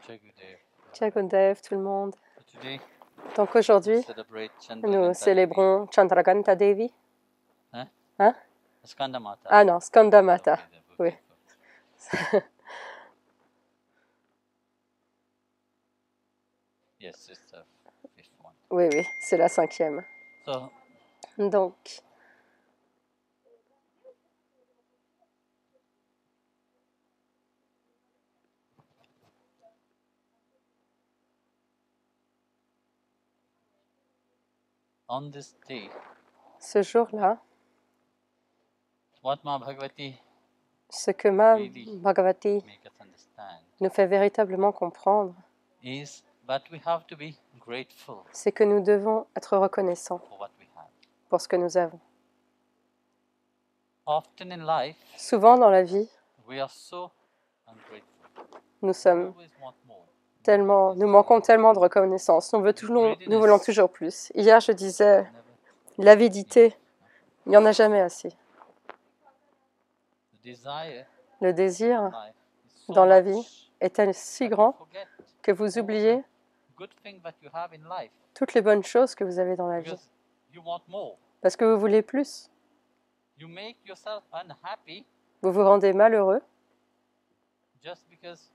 Jai Gurudev, tout le monde. Today, Donc we aujourd'hui, celebrate nous Chandraghanta Devi. célébrons Chandraghanta Devi. Hein? Hein? Skanda Mata. Ah non, Skanda Mata. Okay, Oui. Yes, it's the fifth one. Oui, oui, c'est la 5e. So, Donc, on this day, ce jour-là, what Ma Bhagavati ce que Ma really Bhagavati make us understand nous fait véritablement comprendre, is that we have to be grateful c'est que nous devons être reconnaissants for what we have. pour ce que nous avons. Often in life, Souvent dans la vie, we are so ungrateful. nous We sommes always want more. nous manquons tellement de reconnaissance. Nous voulons toujours plus. Hier, je disais, l'avidité, il n'y en a jamais assez. The desire Le désir in life is so dans la much vie est si that you grand forget que vous oubliez good thing that you have in life toutes les bonnes choses que vous avez dans la vie. because you want more. Parce que vous voulez plus. You make yourself unhappy Vous vous rendez malheureux just because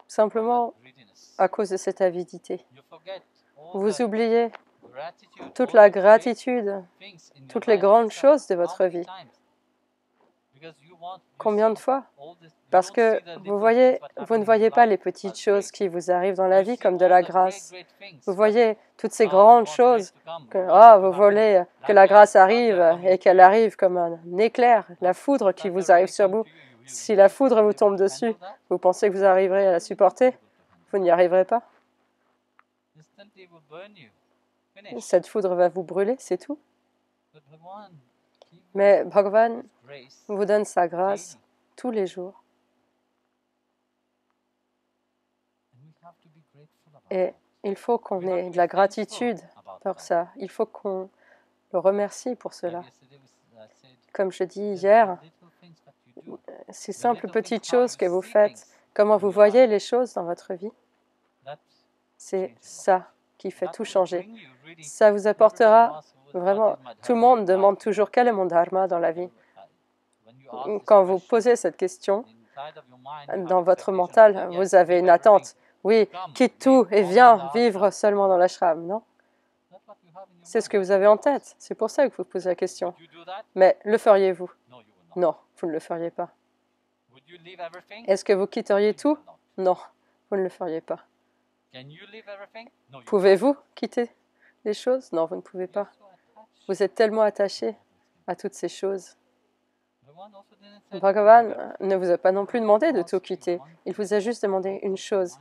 simplement of that greediness. à cause de cette avidité. You forget all Vous the oubliez gratitude, toute all la the great gratitude, things in your toutes les life grandes itself. choses de How votre many vie. times? Because you Combien de see fois? all this, you Parce don't que see the vous little voyez, things what vous happen ne in voyez your pas life les petites as choses great. qui vous arrivent dans la You vie see comme de all la the grâce. great things Vous what voyez toutes ces God grandes wants choses to come. que, We want it to vous happen voulez que like la a grâce thunder arrive coming et to qu'elle you. arrive comme un éclair, la foudre qui Thunder vous arrive really sur come vous. to you. You Si la think you foudre will vous be tombe able to dessus, handle that? vous pensez que vous arriverez à la supporter? Vous n'y arriverez pas. Instantly it will burn you. Finish. Cette foudre va vous brûler, c'est tout. But Bhagavan, he Mais Bhagavan gives grace vous donne sa grâce daily. tous les jours. And we have to be grateful about Et that. il faut qu'on We have ait to de be la thankful gratitude about pour that. ça. Il faut qu'on le remercie pour Like cela. yesterday I said, Comme je dis the hier, little things that you do, ces the simples little things, petites how choses you que vous see faites, things comment in vous your voyez life, les choses dans votre vie, that c'est change a lot. ça qui fait That tout will changer. bring you really. Ça vous Everybody apportera asks what vraiment. is my Tout le dharma monde in demande life. toujours quel est mon dharma dans la vie. When you ask this Quand vous question, posez cette question, inside of your mind you have dans votre expectation, mental, okay, vous yes, avez leave une everything, attente. Oui, come, quitte live tout et only in viens the vivre ashram. seulement dans l'ashram, non? That's what you have in your C'est ce que mind. vous avez en tête. C'est pour ça que vous posez la question. Would you do that? Mais le feriez-vous? No, you will not. Non, vous ne le feriez pas. Would you leave everything? Est-ce que vous quitteriez You tout? will not. Non, vous ne le feriez pas. Can you leave everything? No, you will not. Pouvez-vous quitter les choses? Non, vous ne pouvez You are pas. so attached. Vous êtes tellement attaché à toutes ces choses. Bhagavan also didn't say Bhagavan ne vous a pas non plus demandé de tout quitter. Il vous a juste demandé une chose.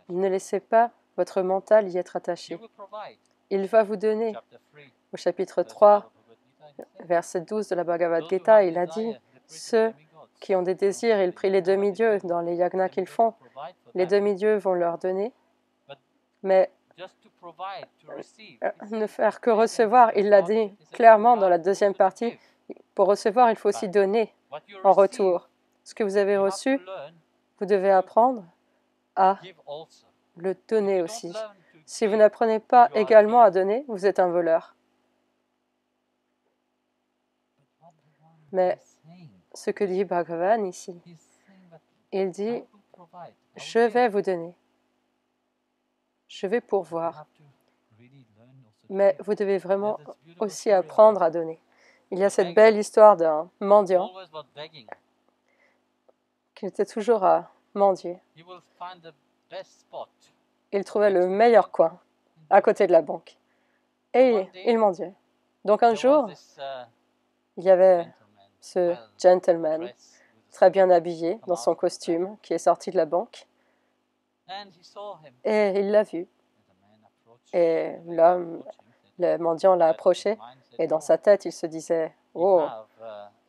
Ne laissez pas votre mental y être He attaché. will provide. Il va vous donner. Chapter 3, Au chapitre verse 3, 12 of Bhagavad Gita, he said, verset 12 de la Bhagavad those who Gita, have il a dit, desire, they pray to the ceux demigods. qui ont des désirs, ils prient les demi-dieux dans les yagnas qu'ils font. Provide for Les that. demi-dieux vont leur donner, But mais just to provide, to receive, ne faire que recevoir, il l'a dit clairement dans la deuxième partie, pour recevoir, il faut aussi donner what you en receive, retour. Ce que vous avez you have reçu, to learn, vous devez apprendre à give also. le If donner you don't aussi. learn to Si vous give, n'apprenez pas you are a également à thief. donner, vous êtes un voleur. But what Bhagavan Mais is saying, ce que dit Bhagavan ici, he's saying that il I dit, will provide. I will je give. vais vous donner, je vais You pourvoir, have to really learn also to mais give. vous devez vraiment There's this beautiful aussi story apprendre à about donner. Il y a the cette beggar. belle histoire d'un mendiant Always was begging. qui était toujours à mendier. He will find the best spot. Il trouvait le meilleur coin, à côté de la banque. Et il mendiait. Donc un There jour, was this il y avait gentleman, ce well gentleman, dressed with a très suit, bien habillé, come dans out son of the costume, qui est sorti de la banque. bank, and he saw him. Et il l'a vu. And the man approached, Et the beggar l'homme, approached him, said, le mendiant l'a approché. Et dans sa tête, il se disait, oh,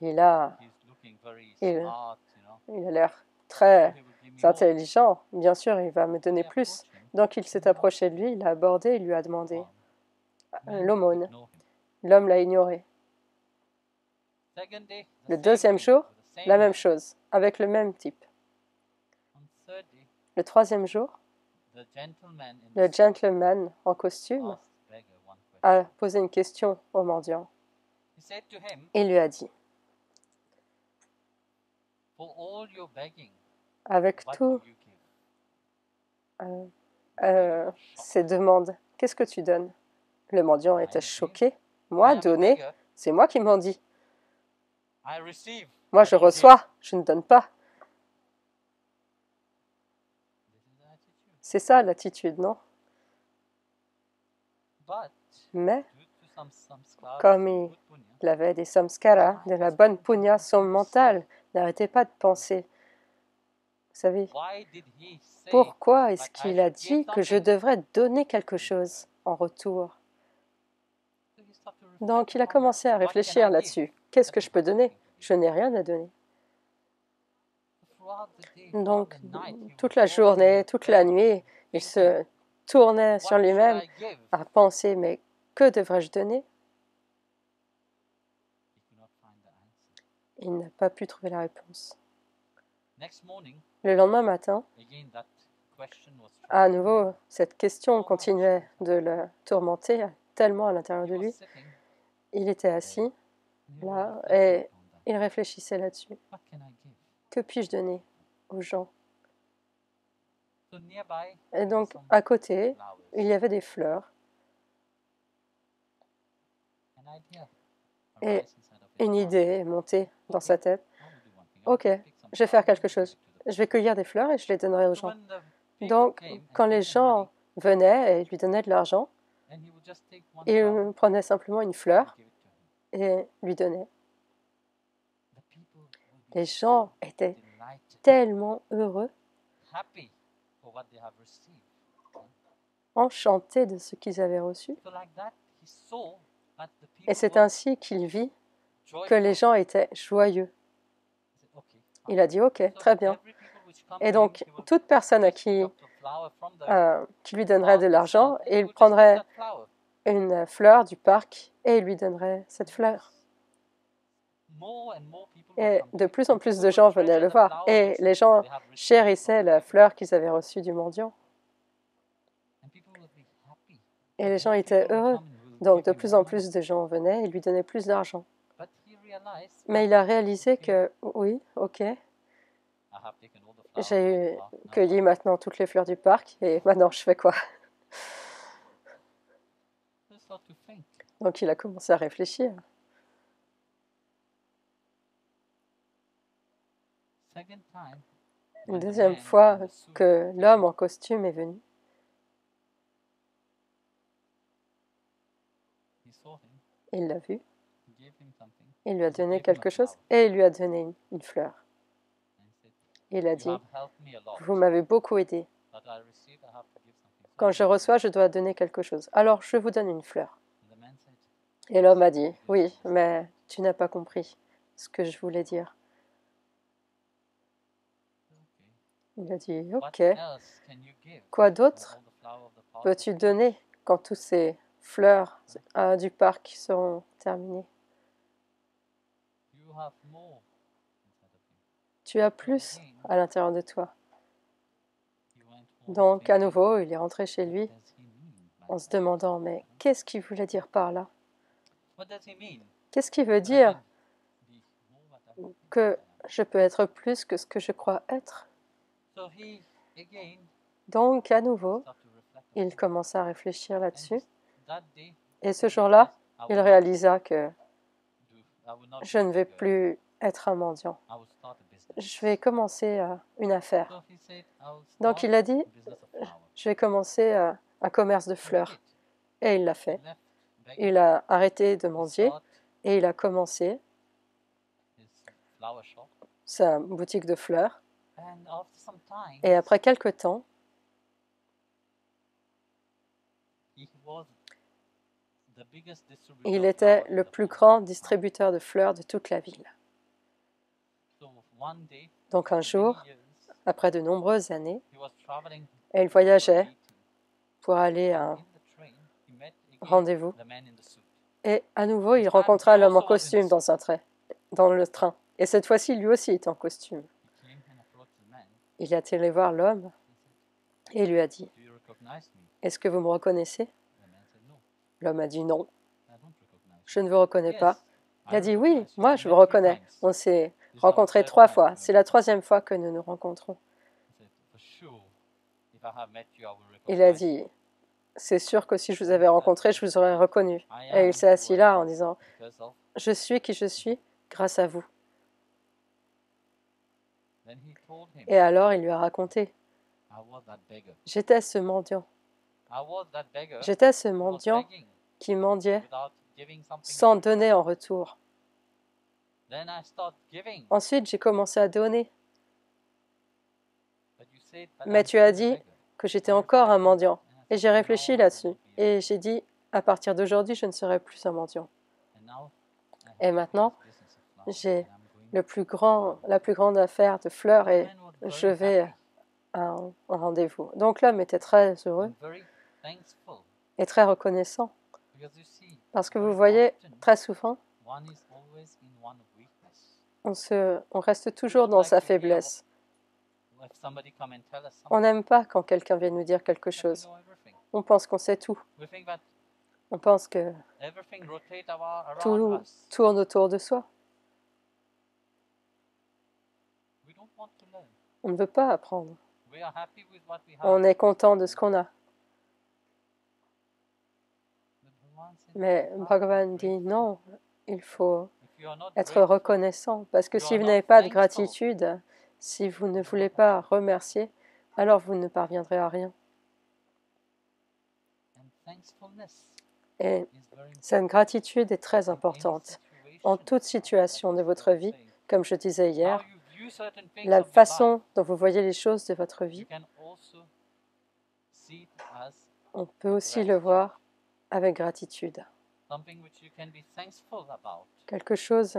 il a he's looking very il- smart, il a l'air très He will give me more. intelligent. Bien sûr, il va me donner He plus. approached him. Donc il s'est approché de lui, il l'a abordé, il lui a demandé Man l'aumône. ignored him. L'homme l'a ignoré. Second day, the Le same deuxième thing, jour, with the same la même man. chose, avec le même type. On third day, Le troisième jour, the Le gentleman en costume asked the beggar one question. a posé une question au mendiant. He said to him, Il lui a dit, "For all your begging, avec what tout do you give?" ces demandes, qu'est-ce que tu donnes? Le mendiant I était give. choqué. I Moi, am a donner, beggar. c'est moi qui m'en dis. I receive. Moi, I je don't give. reçois, je ne donne pas. This is the attitude. C'est ça l'attitude, non? But Mais due to some samskara, comme some il good punya, il avait des samskaras, de la bonne punya, son mental n'arrêtait pas de penser. Vous savez, why did he say pourquoi est-ce like, I qu'il a should give dit que je something? devrais donner quelque chose en retour? So he started to reflect Donc, il a upon commencé à what can I réfléchir give là-dessus. Qu'est-ce that que I je peux have donner? nothing to give? Je n'ai rien à donner. Throughout the day, Donc, throughout the night, he toute was la always journée, toute la nuit, il thinking, se tournait sur what should lui-même I give? à penser, mais que devrais-je donner? He could not find the answer. Il n'a pas pu trouver la réponse. Next morning, Le lendemain matin, again that question was à troubling him. nouveau, cette question continuait de le tourmenter tellement à l'intérieur He de was lui. sitting Il était assis and he was là reflecting et upon that. il réfléchissait là-dessus. What can I give? Que puis-je donner aux gens? So nearby, Et there were donc, some à côté, flowers. il y avait des fleurs. An idea Et arose inside of his une heart. idée est montée dans sa tête. I will do one thing. I will Ok, just pick some je vais faire flowers quelque and give chose. it to the Je vais cueillir des fleurs et je les donnerai aux So gens. when the people Donc, came and quand les gave him money, gens venaient et lui donnaient de l'argent, and he would just take one il flower prenait simplement une and fleur give it to him. et lui donnait. The people would be Les so gens étaient delighted, tellement heureux, happy for what they have received. enchantés de ce qu'ils avaient reçu. So like that, he saw that the Et people c'est were ainsi qu'il vit joyful. que les gens étaient joyeux. He said, okay, Il fine. a dit, ok, So très bien. every people which come Et to him, donc, he would toute personne à just pick up the flower from the qui lui donnerait de park l'argent, itself, and et he il would just prendrait give that flower. une fleur du parc et il lui donnerait cette fleur. More and more people would Et come to de him, plus en and plus people de would gens venaient treasure le the voir. flower Et which les gens they have received chérissaient from la the fleur qu'ils avaient reçue du mendiant. and people would be happy. Et les gens More étaient people would heureux. come and would Donc, give de him plus more en money. plus de gens venaient et lui donnaient plus d'argent. But he realized Mais that, il a réalisé okay, que, oui, ok, I have taken all the flowers from the j'ai park, now cueilli what? maintenant toutes les fleurs du parc et maintenant je fais quoi? He started to think. Donc, il a commencé à réfléchir. Second time, Une when the deuxième man fois in the suit que came, l'homme en costume est venu, he saw him, il l'a vu, he gave him something, il lui a he donné gave him a quelque chose flower, et il lui a donné une fleur. and he said, Il a you dit, have helped me a lot. vous m'avez beaucoup aidé. That I receive, I have to give something. So Quand I je gave him. reçois, je dois donner quelque chose. Alors, je vous donne une fleur. And the man said, Et l'homme a dit, oui, mais tu n'as pas compris ce que je voulais dire. okay. Il a dit, What ok, else can you give? quoi when d'autre all the flowers of the park peux-tu are donner quand toutes ces fleurs du parc seront terminées? finished? You have more inside of you. Tu as plus à l'intérieur de toi. He went home Donc, à thinking, nouveau, il est rentré chez what lui does he mean by en se that? demandant, mais qu'est-ce qu'il voulait dire par là? What does he mean? Qu'est-ce qui veut That I dire can be more what I think que I am? je peux être plus que ce que je crois être? So he again Donc, à nouveau, started to reflect on il it. commença à réfléchir And là-dessus. that day, Et ce he jour-là, realized, I il will not réalisa que I will not je be ne a vais beggar. plus être un mendiant. I will start a business. Je vais commencer une affaire. So he said, I will Donc, start il a dit, a business of flowers. je vais commencer un commerce de So he fleurs. did. Et il l'a He fait. left begging, Il a arrêté de he mendier started et il a commencé his flower shop. sa boutique de fleurs. And after some time, Et après quelque temps, he was the biggest distributor il of était flowers in le the plus whole grand town. distributeur de fleurs de toute la ville. So one day, Donc un after jour, many years, après de nombreuses années, he was traveling il for a voyageait meeting. pour aller à In un the train, he met again rendez-vous. the man in the suit. Et à nouveau, il rencontra l'homme en costume dans le train. Et cette fois-ci, lui aussi était en costume. He came and approached the man. Il est allé voir l'homme He said, et lui a dit, "Do you recognize me? est-ce que vous me reconnaissez? The man said, no, L'homme a dit non, I don't recognize je ne vous reconnais you. pas. Yes, Il a I dit oui, recognize you. moi We je vous met 3 reconnais. times. On s'est This is our rencontrés 3rd 3 time fois. to C'est la 3e fois que nous nous rencontrons. I said, for sure, if I have met you, I will Il a recognize you. dit, c'est sûr que si je vous avais rencontré, je vous aurais reconnu. I Et am il s'est who assis I là am en disant, because of. je suis qui je suis grâce à vous. Then he told him, Et alors il lui a raconté, I was that beggar. j'étais ce mendiant. I was that beggar J'étais ce who was mendiant begging qui mendiait without giving something sans in return. donner en retour. Then I start giving. Ensuite, j'ai commencé à donner. But you said, but Mais I'm tu as still a dit beggar. que j'étais I encore un reflected, mendiant. and I Et said, j'ai "From now réfléchi on, I là-dessus. won't be a Et j'ai dit, à partir d'aujourd'hui, je ne serai plus un mendiant. And now, I have Et the maintenant, biggest business of flowers, j'ai and I'm going la plus grande affaire de fleurs The et man was je very vais happy à un rendez-vous. Donc l'homme était très heureux and very thankful et très reconnaissant. because you see, Parce que vous very voyez, often, très souvent, one is always in one weakness. on reste toujours dans sa faiblesse. If somebody come and tell us On something, n'aime pas quand quelqu'un vient nous dire quelque that we chose. know everything. On pense qu'on sait tout. We think that On pense que everything rotate around tout us. tourne autour de soi. We don't want to learn. On ne veut pas apprendre. We are happy with what we have. On est content de ce qu'on a. But Bhagavan said, Mais "How Bhagavan to be dit grateful? non, il faut If you are not être grateful, reconnaissant. Parce que You si are vous not n'avez pas de thankful. gratitude, si vous ne voulez pas remercier, alors vous ne parviendrez à rien. and thankfulness Et is very important. cette gratitude est très In any importante. En situation, toute situation de votre vie, comme je disais how hier, you view certain things la of your façon life, dont vous voyez les choses de votre you vie, can also see it as on peut aussi le voir avec gratitude. something which you can be thankful about, Quelque chose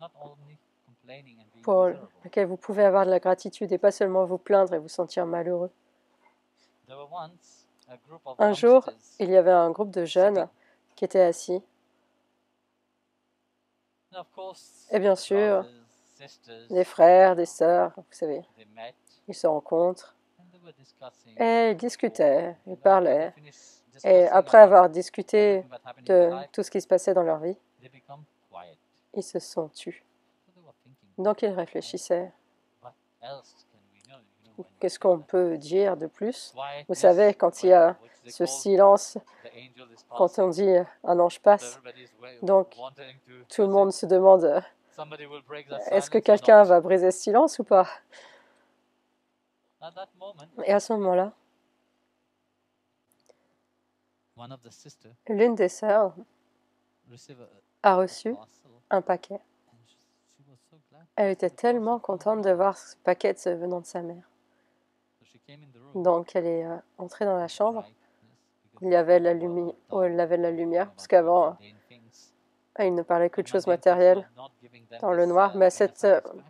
not only complaining and being pour miserable. lequel vous pouvez avoir de la gratitude et pas seulement vous plaindre et vous sentir malheureux. There were once a group of Un jour, youngsters, il y avait un groupe de jeunes qui étaient assis. and of course, Et bien sûr, brothers, sisters, des frères, des sœurs, vous savez, they met ils se rencontrent and they were discussing. et ils discutaient, ils And after parlaient. they finished Et discussing après about avoir discuté everything that happened in their de life, tout ce qui se passait dans leur vie, they become quiet. ils se sont tus. So they were thinking, Donc ils réfléchissaient, what else can we know? When qu'est-ce qu'on peut dire de plus? quietness, Vous savez, quand il y a which they ce call silence, the angel is quand on passing, dit un ange passe, everybody's Donc, wanting to tout le listen. monde se demande, Somebody will break that est-ce que silence or quelqu'un not. va briser ce silence ou pas? At that moment, Et à ce moment-là, one of the sisters l'une des sœurs received a a reçu parcel, un paquet. and she was so glad. Elle était The parcel tellement from her contente de mom. voir ce paquet venant de sa mère. So she came in the room. Donc elle est entrée dans la chambre. Brightness, because Il y avait la, before they were il y avait de la dull, lumière, talking parce about qu'avant, mundane things. il ne parlait que de The choses mundane things matérielles were not giving them dans le this, noir, mais inner satisfaction.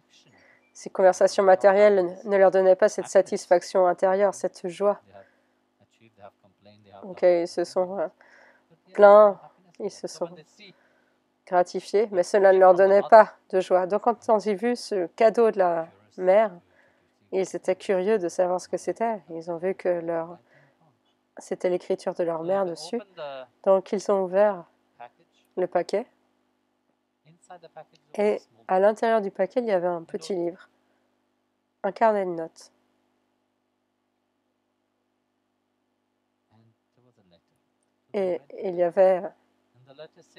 ces conversations matérielles ne leur donnaient pas cette satisfaction intérieure, cette joie. They have achieved, they have complained, they have Donc done. ils se sont But yes, plaints, happiness ils to se them. So sont when they see gratifiés, mais cela ne leur donnait pas de joie. Donc quand ils ont vu ce cadeau de la mère, ils étaient curieux de savoir ce que c'était. Ils ont vu que c'était l'écriture de leur mère dessus. Donc ils ont ouvert le paquet et à l'intérieur du paquet, il y avait un petit livre, un carnet de notes. Et il y avait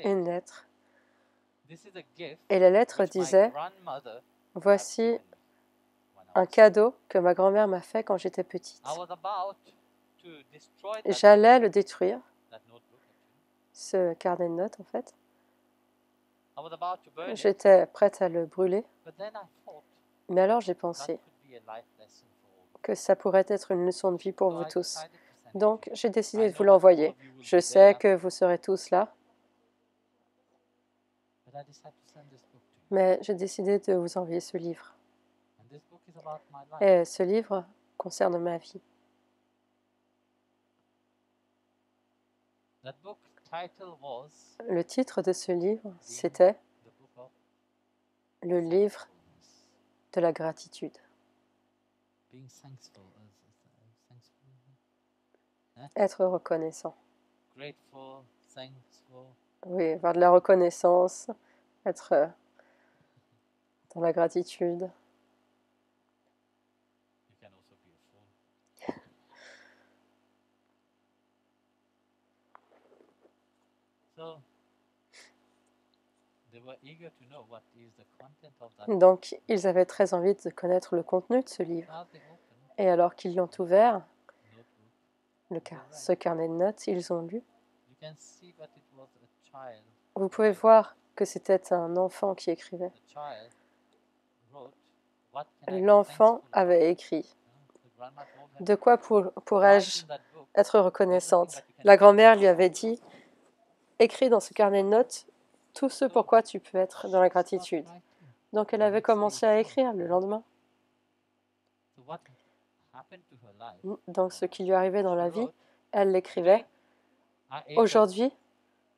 une lettre. Et la lettre disait, voici un cadeau que ma grand-mère m'a fait quand j'étais petite. J'allais le détruire, ce carnet de notes en fait. J'étais prête à le brûler, mais alors j'ai pensé que ça pourrait être une leçon de vie pour vous tous. Donc j'ai décidé de vous l'envoyer. Je sais que vous serez tous là, mais j'ai décidé de vous envoyer ce livre. Et ce livre concerne ma vie. Le titre de ce livre, c'était le livre de la gratitude. être reconnaissant. Grateful, thankful. Oui, avoir de la reconnaissance, être dans la gratitude. You can also be a fool. So they were eager to know what is the content of that. Donc, ils avaient très envie de connaître le contenu de ce livre. Now they opened Et alors qu'ils l'ont ouvert, notebook. ce carnet de notes, ils ont lu. You can see that it was a child. Vous pouvez voir que c'était un enfant qui écrivait. The child wrote, "What can I be L'enfant thankful for?" avait écrit The grandma told her, « De quoi pourrais-je "Write in that book être reconnaissante ?» La grand-mère lui avait dit « Écris dans ce carnet de notes tout ce pourquoi tu peux être dans la gratitude. » Donc elle avait commencé à écrire le lendemain. So what happened to her life? Donc ce qui lui arrivait dans la vie, elle l'écrivait. I ate Aujourd'hui,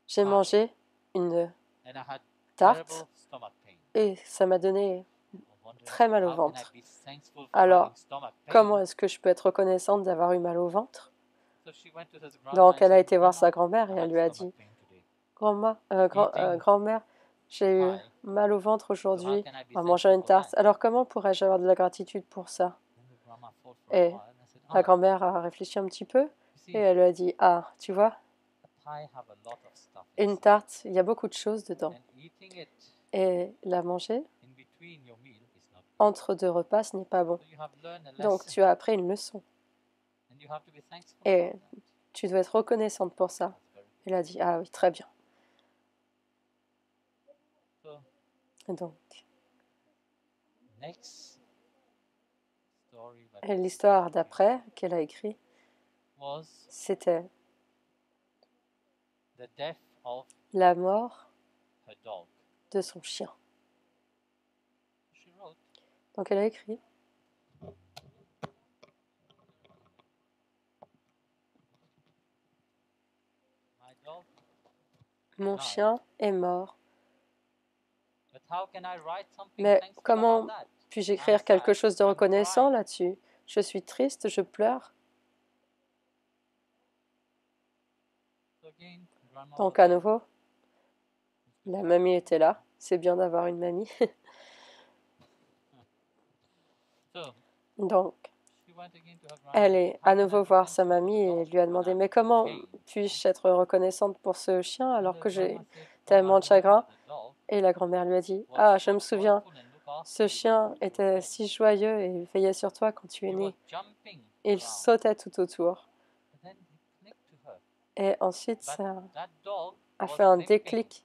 j'ai mangé une and I had tarte terrible stomach pain. et ça m'a donné très mal au How can I ventre. be thankful for Alors, having stomach pain? comment est-ce que je peux être reconnaissante d'avoir eu mal au ventre? So she went to his grandma Donc and elle a said, été voir sa "Grandma, grand-mère et I elle had lui a stomach dit pain today. Grand-mère, j'ai eu mal au ventre aujourd'hui en mangeant une tarte. Alors comment pourrais-je avoir de la gratitude pour ça? And the grandma thought for Et a while and said, la grand-mère a réfléchi un petit peu you et see, elle lui a dit ah, tu vois, a pie have a lot of stuff une inside. tarte, il y a beaucoup de choses dedans. And eating it Et la manger in between your meal is not good. entre deux repas, ce n'est pas bon. So you have learned a Donc lesson tu as appris une leçon and you have to be thankful et for that. tu dois être reconnaissante pour ça. That's very Elle a dit ah oui, très bien. So Et donc, next story that et l'histoire d'après qu'elle a écrite, was c'était the death of la mort her dog. de son chien. She wrote, Donc elle a écrit "My dog, mon chien est mort. but how can I write something Mais thankful comment about that? puis-je I'm écrire quelque sad, chose de I'm reconnaissant crying." là-dessus? Je suis triste, je pleure. So again, grandma Donc was à there. nouveau, la mamie était là. C'est bien d'avoir une mamie. So Donc she went again to her grandma elle and est said, à "How can I nouveau be voir sa thankful for the mamie et dog lui a when demandé I'm mais in comment pain?" puis-je être reconnaissante pour ce chien alors And que the j'ai grandma said, "Oh, I tellement de remember chagrin? the dog Et la grand-mère lui a dit was ah, je so me souviens, joyful and looked after ce you chien when you were était born. si joyeux et veillait sur toi quand tu es He was né. jumping Il around." sautait tout autour. But then it clicked to her Et ensuite, that ça that dog a was fait un limping déclic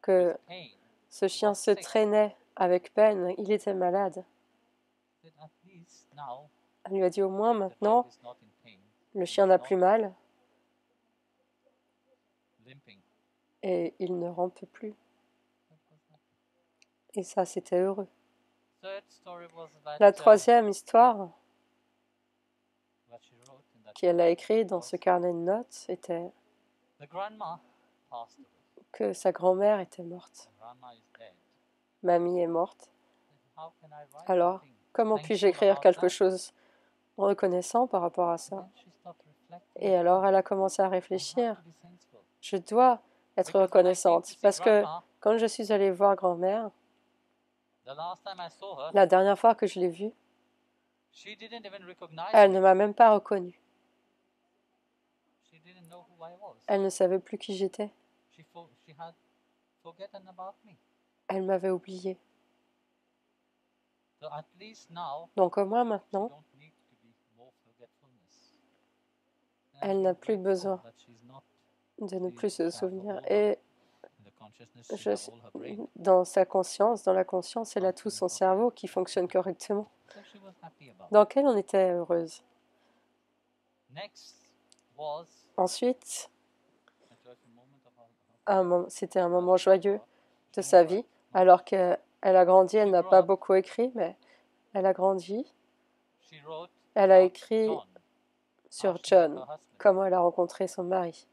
que with pain. ce He chien was se sick. traînait avec peine. Il était malade. Said, "At least now Elle lui a dit au moins the maintenant, dog is not in pain, le and chien is n'a not plus mal limping." et il ne rampe plus. That was that. Et ça, c'était heureux. Third story was that La troisième histoire what she wrote in that qu'elle a book écrite dans was ce carnet de notes était the grandma passed away. que sa grand-mère était morte. The grandma is dead. Mamie est morte. How can I write Alors, something comment puis-je thankful écrire about quelque that? chose reconnaissant par rapport à And ça? then she stopped reflecting Et alors, again. elle a commencé à I have réfléchir. to be thankful. Je dois être Because when I came to reconnaissante see parce que grandma, quand je suis allée voir grand-mère, the last time I saw her, la dernière fois que je l'ai vue, she didn't even recognize elle me. ne m'a même pas reconnue. She didn't know who I was. Elle ne savait plus qui j'étais. She had forgotten about me. Elle m'avait oubliée. So at least now, Donc au moins she maintenant, don't need to be more forgetfulness. And elle I'm n'a plus grateful besoin that she's not de ne plus se she have souvenir. all Et in the consciousness, she have all her brain. dans sa conscience, dans la conscience, elle a tout son cerveau qui fonctionne correctement. So she was happy about it. Donc elle en était heureuse. Next was Ensuite, a joyful moment of her c'était un moment joyeux de sa vie. Alors qu'elle a grandi, elle n'a pas beaucoup écrit, mais elle a grandi. She wrote Elle a about écrit John, sur how she met John, her husband. comment elle a rencontré son mari.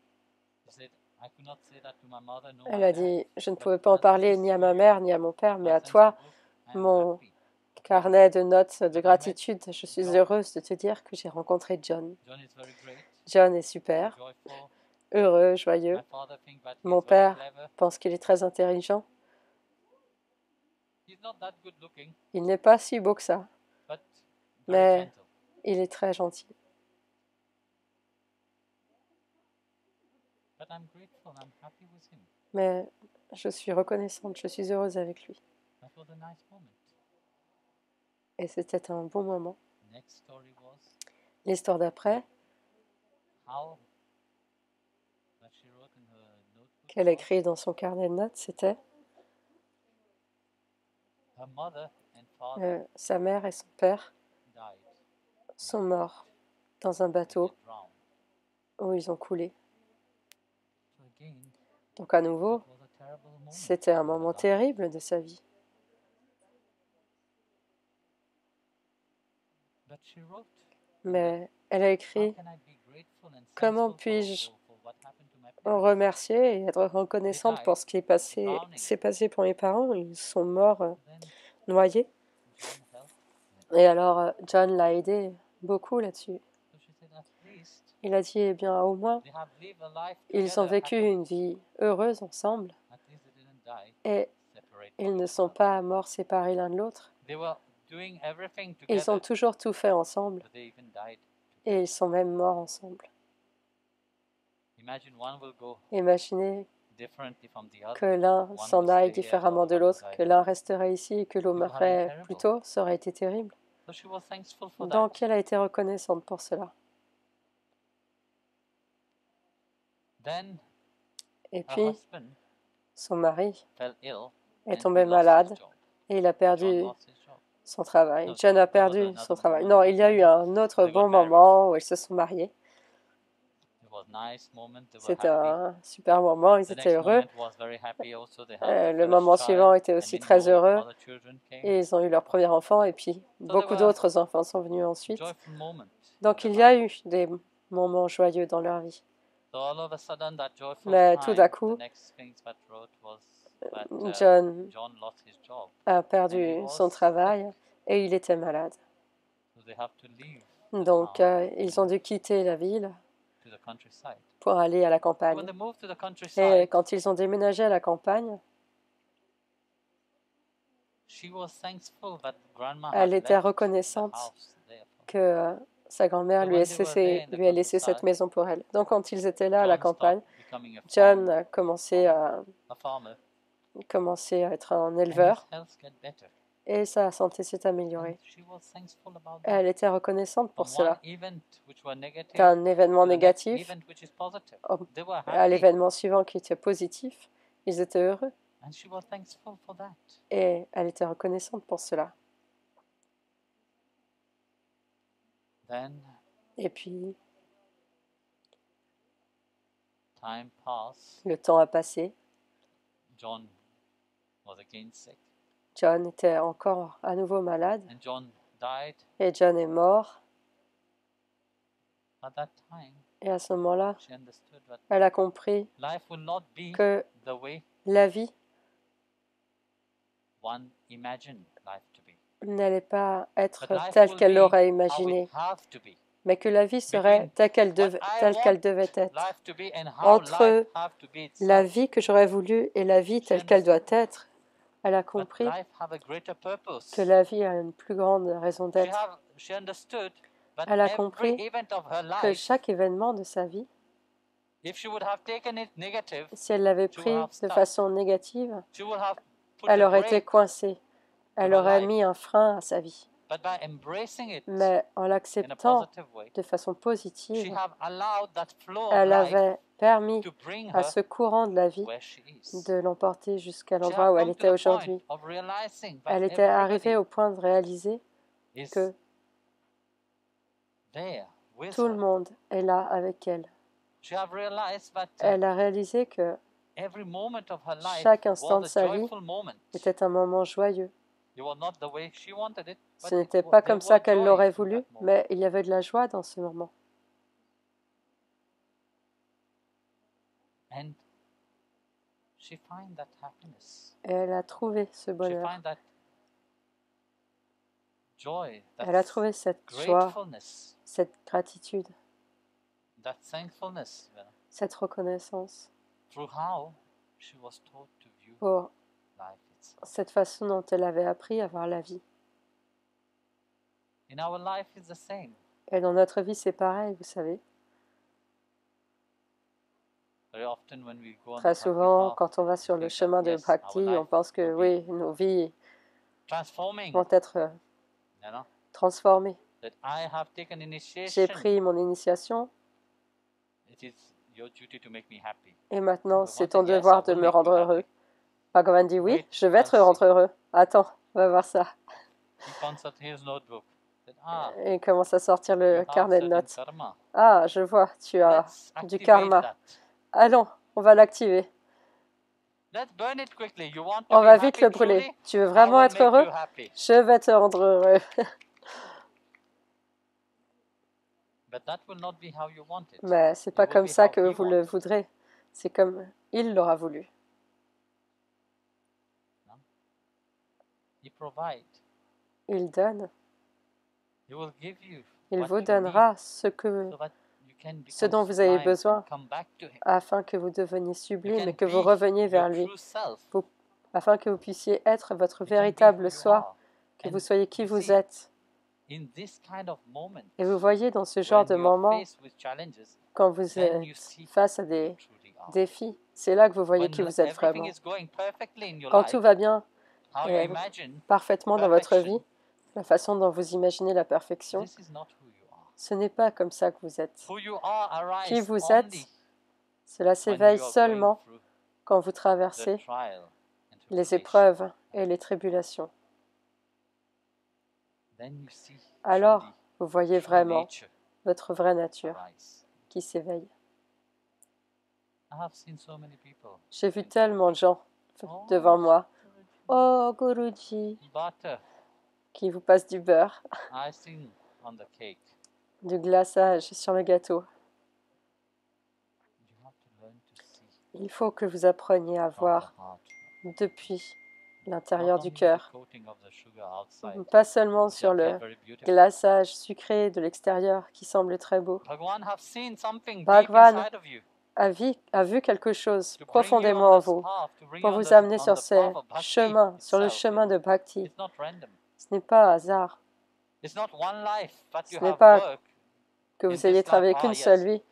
She said, "I could not say that to my mother, no Elle my a dad, dit, je ne but pouvais pas en at parler least ni à for ma you, mère ni à mon père, mais my à sense toi, of book, I am mon happy." carnet de notes de gratitude. Je suis heureuse de te dire que j'ai rencontré John. John is very great, John est super, joyful. heureux, joyeux. My father thinks that Mon he's very père clever. pense qu'il est très intelligent. He's not that good looking, Il n'est pas si beau que ça, but very mais gentle. il est très gentil. But I'm grateful. I'm happy with him. Mais je suis reconnaissante, je suis heureuse avec lui. That was a nice moment. Et c'était un bon moment. Next story was L'histoire d'après, how that she wrote in her notebook. qu'elle a écrit dans son carnet de notes, c'était Her mother and father sa mère et son père died. sont morts dans un bateau They drowned. où ils ont coulé. So again, Donc à nouveau, that was a terrible moment. c'était un in her moment life. terrible de sa vie. But she wrote, Mais elle a how écrit can I be grateful and comment thankful puis-je for what happened to my parents? remercier et être reconnaissante pour ce qui s'est passé pour mes parents. Ils sont morts Then noyés. John helped. Et alors John l'a aidé beaucoup là-dessus. So she said, at least Il a dit, eh bien au moins, they have lived a life ils ont together vécu happily. une vie heureuse ensemble At least they didn't die et separate ils from ne each sont other. pas morts séparés l'un de l'autre. They were doing everything Ils ont together, toujours tout fait ensemble but they even died. et ils sont même morts ensemble. Imagine one will go Imaginez differently from the other. que l'un One s'en will aille stay here, the différemment other de one will l'autre, die que there. l'un resterait ici et que l'autre It would have been meurrait terrible. plus tôt, ça aurait été terrible. So she was thankful for Donc that. elle a été reconnaissante pour cela. Then Et her puis, husband son mari fell ill est and he tombé lost malade his job. et il a John perdu lost his job. son travail. No, John a there was perdu another son travail. moment. Non, il y a eu un autre They got bon married. moment où ils se sont mariés. It was nice moment. They were C'était happy. un super moment, ils The étaient next heureux. moment was very happy also. They had Le the moment first suivant child était and aussi many très more heureux other children came. et ils ont eu leur premier enfant et puis beaucoup were d'autres enfants sont venus ensuite. Joyful moment. Donc in il their y a life. eu des moments joyeux dans leur vie. So all of a sudden that joyful Mais tout d'un time, coup, the next thing that wrote was that John John lost his job. a And he perdu was son travail et il était malade. So they have to leave the Donc town ils ont dû quitter la ville to the countryside. pour aller à la When campagne. they moved to the Et countryside, quand ils ont déménagé à la campagne, she was thankful that grandma elle had était left the reconnaissante house there for que sa grand-mère So lui when ait, they were there in the lui ait laissé cette countryside, maison pour elle. Donc quand ils étaient là à la John campagne, stopped becoming a John a commencé a farmer, à être un and his éleveur health get better. et sa santé s'est And améliorée. she was thankful about Elle that. était reconnaissante pour From one cela. event which were negative D'un événement to the next négatif event which is positive. au- They were à happy, l'événement suivant qui était positif, ils étaient heureux and she was thankful for that. et elle était reconnaissante pour cela. Then Et puis, time passed. le temps a passé. John was again sick, John était encore à nouveau malade and John died. et John est mort. At that time, Et à ce moment-là, she understood that elle a compris life will not be que the way la vie one imagined life to be. n'allait pas être But life telle will qu'elle be l'aurait how it imaginée, have to be. mais que la vie serait Between telle qu'elle what I devait want être. life to be and how Entre life have to be la itself. vie que j'aurais voulu et la vie telle qu'elle doit être, elle a But compris life have a greater purpose. que la vie a une plus grande raison d'être. She understood that Elle a every compris event of her que life, chaque événement de sa vie, if she would have taken it negative, si elle l'avait she would pris have de stuck. façon négative, She would have put elle a aurait été break. coincée. Elle her aurait life. mis un frein à sa vie. But by embracing it Mais en in a l'acceptant positive way, de façon she positive, have allowed that flow of elle life avait permis to bring à her ce courant de la vie where she is. de l'emporter jusqu'à She l'endroit have où elle come to était the aujourd'hui. point of realizing that Elle était arrivée everybody au point de réaliser is que there with tout le her. monde est là avec elle. She have realized that Elle a réalisé que every moment of her life chaque instant de was a sa vie joyful moment. était un moment joyeux. It was not the way she wanted it, but Ce n'était pas comme ça qu'elle l'aurait voulu, mais il y avait de la joie dans ce moment. And she find that happiness. Et elle a trouvé ce She bonheur. find that joy, Elle a that trouvé cette joie, gratefulness, cette gratitude, that thankfulness, cette reconnaissance through how she was taught to view pour life itself. cette façon dont elle avait appris à voir la vie. In our life, it's the same. Et dans notre vie, c'est pareil, vous savez. Very often when we go on Très the souvent, bhakti quand on va path, sur we le think chemin that, de yes, Bhakti, our on life pense que will be oui, nos vies transforming, vont être you know, transformées. that I have taken J'ai initiation. pris mon initiation It is your duty to make me happy. et maintenant, Bhagavan c'est said, ton yes, devoir I de will me make rendre you heureux. happy. Bhagavan dit oui, Wait, je vais te I'll rendre see. heureux. Attends, on va voir ça. He consulted his notebook. Said, Et il commence à sortir you le have carnet de certain notes. karma. Ah, je vois, tu as Let's du activate karma. that. Allons, on va l'activer. Let's burn it quickly. You want to On be va vite happy le brûler. truly? Tu veux I vraiment will être make heureux? you happy. Je vais te rendre heureux. But that will not be how you want it. Mais c'est It pas will comme be ça how que he vous le wants. voudrez. C'est comme il l'aura voulu. He provide. Il donne. He will give you Il what vous you need donnera so that you can ce become dont vous avez sublime besoin and come back to him. afin que vous deveniez You sublime can et que vous be reveniez vers your lui, true self. afin que vous puissiez être votre You can be who véritable you soi, are. que And vous soyez qui you vous see, êtes. in this kind of moment, Et vous voyez dans ce genre when de you are moment, faced with challenges, quand vous then you êtes see face à who des you truly are. défis, c'est là que vous voyez When qui vous êtes everything vraiment. is going perfectly in your Quand life, tout va bien how you et imagine parfaitement dans votre perfection, vie, la façon dont vous imaginez la perfection, this is not who you are. ce n'est pas comme ça que vous êtes. Who you are Qui arises vous êtes, only cela when s'éveille you are going seulement through quand vous the traversez trial and les tribulation. épreuves et les tribulations. Then you see Alors, truly vous voyez true vraiment nature votre vraie nature arise. qui s'éveille. I have seen so many people J'ai vu in front of tellement me. de gens Oh, devant moi. Oh, Guruji, butter, qui vous passe du beurre, icing on the cake. du glaçage sur le gâteau. You have to learn to see Il faut que vous appreniez à from the voir heart. depuis Not l'intérieur du only the cœur, coating of the sugar outside, pas seulement which sur appears le very beautiful. glaçage sucré de l'extérieur qui semble très beau. Bhagavan have seen something deep Bhagavan inside of you a vu quelque chose to bring you profondément on en this vous path, to bring pour you on vous the amener sur path ce of bhakti chemin, sur le itself, chemin de Bhakti. It's not random. Ce n'est pas hasard It's not one life, but Ce you n'est have pas work que in vous this ayez life. travaillé Ah, qu'une yes, seule vie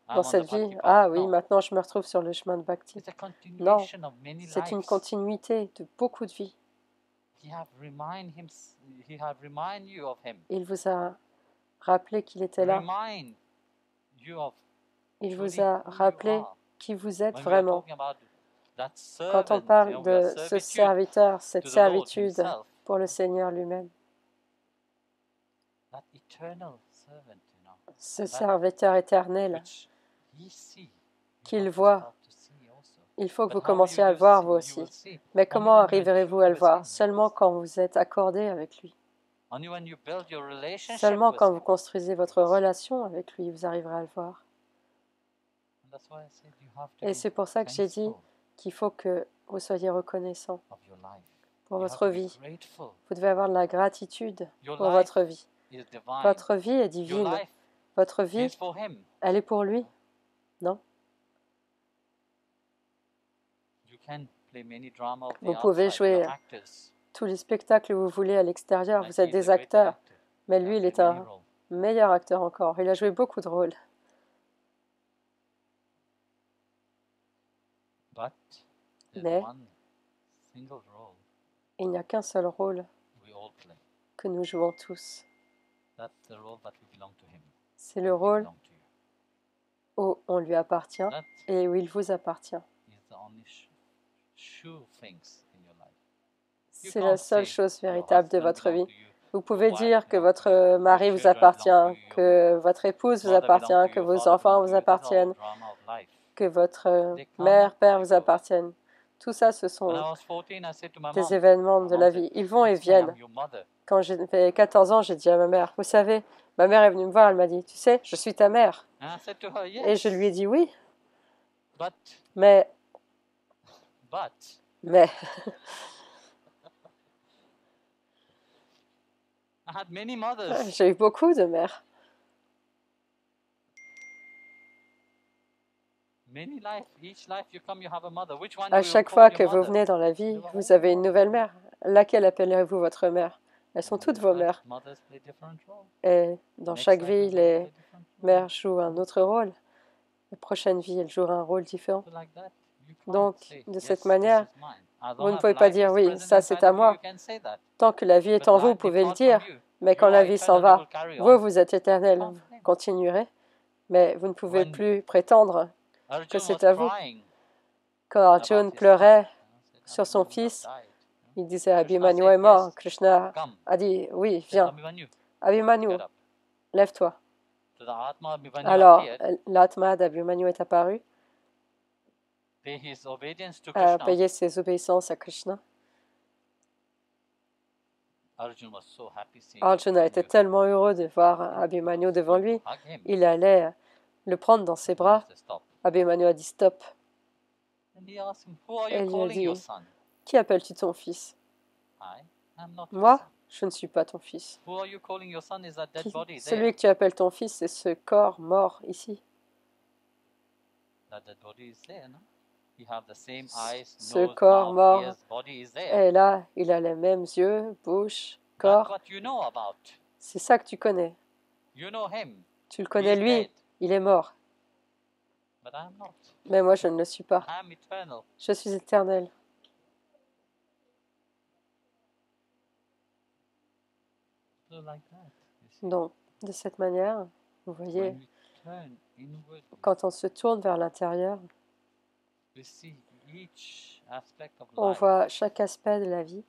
I'm dans on cette the vie. bhakti path. Ah oui, No. maintenant je me retrouve sur le chemin de Bhakti. It's a continuation of many C'est une lives. continuité de beaucoup de vies. He have remind you of him. Il vous a rappelé qu'il était là. Remind you of Il truly vous a who you rappelé are. qui vous êtes When we are vraiment. talking about that Quand on servant, parle we are de ce servitude serviteur, cette to the Lord servitude himself. pour le Seigneur lui-même, That eternal servant, ce serviteur éternel which he see, qu'il you have to voit, start to see also. il faut que But vous how commenciez you à le will voir see- vous you aussi. will see Mais only comment when you are arriverez-vous true à le with voir? him. Seulement quand vous êtes accordé avec lui. Only when you build your relationship Seulement with quand him. vous construisez votre relation avec lui, vous arriverez à le voir. And that's why I said you have to Et be c'est pour ça que j'ai dit thankful qu'il faut que vous soyez reconnaissant of your life. pour You have votre to be vie. grateful. Vous devez avoir de la gratitude Your pour life votre vie. is divine. Votre vie est Your divine. life Votre is vie, for him. elle est pour lui. Non? You can play many drama of the Vous pouvez outside. You're jouer actors. tous les spectacles que vous voulez à l'extérieur. Like Vous êtes he is a des greater acteurs. actor. Mais He lui, has il est played many un roles. meilleur acteur encore. Il a joué beaucoup de rôles. But there's Mais one single role il n'y a qu'un seul rôle we all play. que nous jouons tous. That's the role that we belong to him. C'est le and he rôle belong to you. où on lui appartient That et où il vous appartient. is the only sure things in your life. You C'est la can't seule say chose your véritable de husband votre belong vie. to you, Vous pouvez wife dire que belong to votre you, mari your vous children appartient, belong to you, que votre épouse vous mother belong appartient, to que you, vos father enfants belong vous to you. These are all appartiennent, drama of life. que votre They mère, come père and vous they go. appartiennent. Tout ça, ce When sont I was 14, I said to my des mom, événements my de mom la said, vie. Ils vont et "Listen, I am viennent. your mother." Quand j'avais 14 ans, j'ai dit à ma mère, vous savez, ma mère est venue me voir, elle m'a dit, tu sais, je suis ta mère. And I said to her, Et yes, je lui ai dit oui, but mais I had many mothers. J'ai eu beaucoup de mères. Many life. Each life you come, you have a mother. Which one À will you chaque call fois your que vous mother? venez dans la vie, They were vous all avez une nouvelle mère. Laquelle appellerez-vous votre mère? Elles sont toutes vos different. mères. Mothers play different roles. Et dans Next chaque life, vie, another les play different role. mères jouent un autre rôle. La prochaine vie, elles joueront un rôle différent. So like that, you can't Donc, say, de yes, cette this manière, is mine. As vous long ne as pouvez pas life dire is oui, present ça c'est inside à of you, moi. you can say that. Tant que la vie est But en vous, vous life pouvez le depart dire. from you. Mais quand You la are vie s'en eternal, you va, will carry vous, on. vous êtes éternel, Can't vous claim. continuerez. Mais vous ne pouvez When plus prétendre que Arjun c'est was à vous. crying Quand about Arjun his son, pleurait said, sur son Abhimanyu have fils, died. il disait Krishna Abhimanyu said, est mort. yes, Krishna come. a dit oui, Said, viens. Abhimanyu, Abhimanyu, get up. lève-toi. So the Atma Abhimanyu Alors, appeared, l'Atma d'Abhimanyu est apparu, pay his obedience to a Krishna. payé ses obéissances à Krishna. Arjun was so happy seeing Arjuna était Abhimanyu. tellement heureux de voir He Abhimanyu was devant going lui. to hug him. Il allait le prendre dans ses Abhimanyu bras. said, stop. Abhimanyu a dit stop. And he asked him, who are Et you il lui a calling your dit, son? qui appelles-tu ton fils? I am not your Moi, son. je ne suis pas ton fils. Who are you calling your son is that dead Qui- body Celui there. que tu appelles ton fils, c'est ce corps mort ici. That dead body is there, no? You have the same eyes, Ce nose, corps mouth, mort ears, body is there. est là. Il a les mêmes yeux, bouche, That's corps. what you know about. C'est ça que tu connais. You know him. Tu le connais He's lui. dead. Il est mort. But I am not. Mais moi, je ne le suis pas. I am eternal. Je suis éternel. So like that. You see. Donc, de cette manière, vous voyez, When we turn inward, quand on se tourne vers l'intérieur, we see each aspect of on life. voit chaque aspect de la vie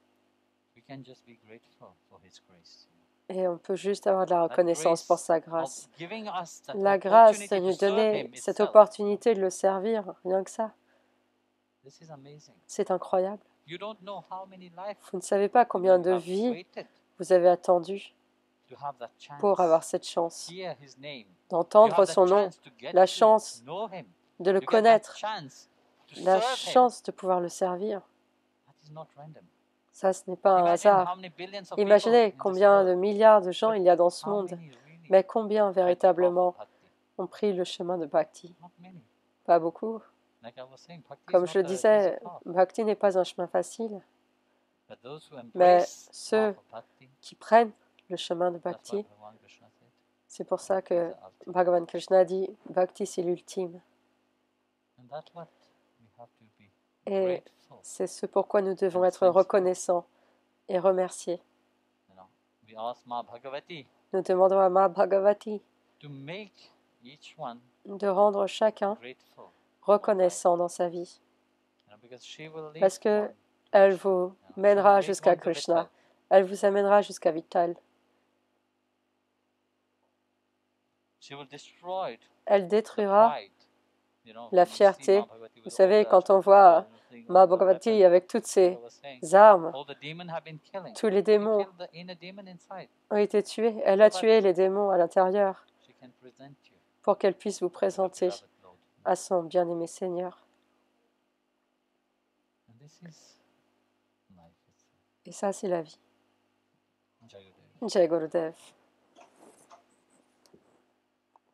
We can just be grateful for His grace. et on peut juste avoir de la That reconnaissance pour grace sa of grâce. giving us that La grâce de opportunity nous to serve donner Him cette itself. opportunité de le servir, rien que ça, This is amazing. c'est incroyable. You don't know how many lives Vous ne savez pas combien you de have vies waited vous avez attendu to have that chance. pour avoir cette chance Hear His name. You d'entendre have that son nom, chance to get la to chance know Him. de le You get that connaître, chance to la serve Him. chance de pouvoir le servir. That is not random. Ça, ce n'est pas un Imagine hasard. how many billions of Imaginez people in this combien de world. milliards de gens But il y a dans ce how monde, many really mais combien tried the path of véritablement bhakti? ont pris le chemin de Bhakti? Not many. Pas beaucoup. Like I was saying, bhakti Comme is je not le a disais, easy path. Bhakti n'est pas un chemin facile, But those who mais embrace the ceux path of bhakti, qui prennent le chemin de that's what Bhakti, Bhagavan Krishna said. c'est pour ça Bhakti is que the ultimate. Bhagavan Krishna dit Bhakti c'est l'ultime. And that's what we have to be Et grateful. c'est ce pourquoi nous devons And être thankful. reconnaissants et remercier. You know, we ask Ma Bhagavati Nous demandons à Ma Bhagavati to make each one de rendre chacun grateful. reconnaissant dans sa vie, You know, because she will lead parce que one. elle vous She mènera will lead jusqu'à one to Krishna, Vittal. elle vous amènera jusqu'à Vittal, She will destroy elle the détruira pride. You know, la when we see fierté. Ma Bhagavati with Vous all savez, the quand on voit thing, Ma all the Bhagavati weapons, avec toutes like I ses was saying, armes, all the demons have been killing. tous les She démons killed the inner demon inside. ont été tués. Elle a tué les démons à l'intérieur She can present you pour qu'elle puisse vous to her présenter beloved Lord. à son bien-aimé Seigneur. And this is life itself. Et ça, c'est la vie. Jai Gurudev. Jai Gurudev.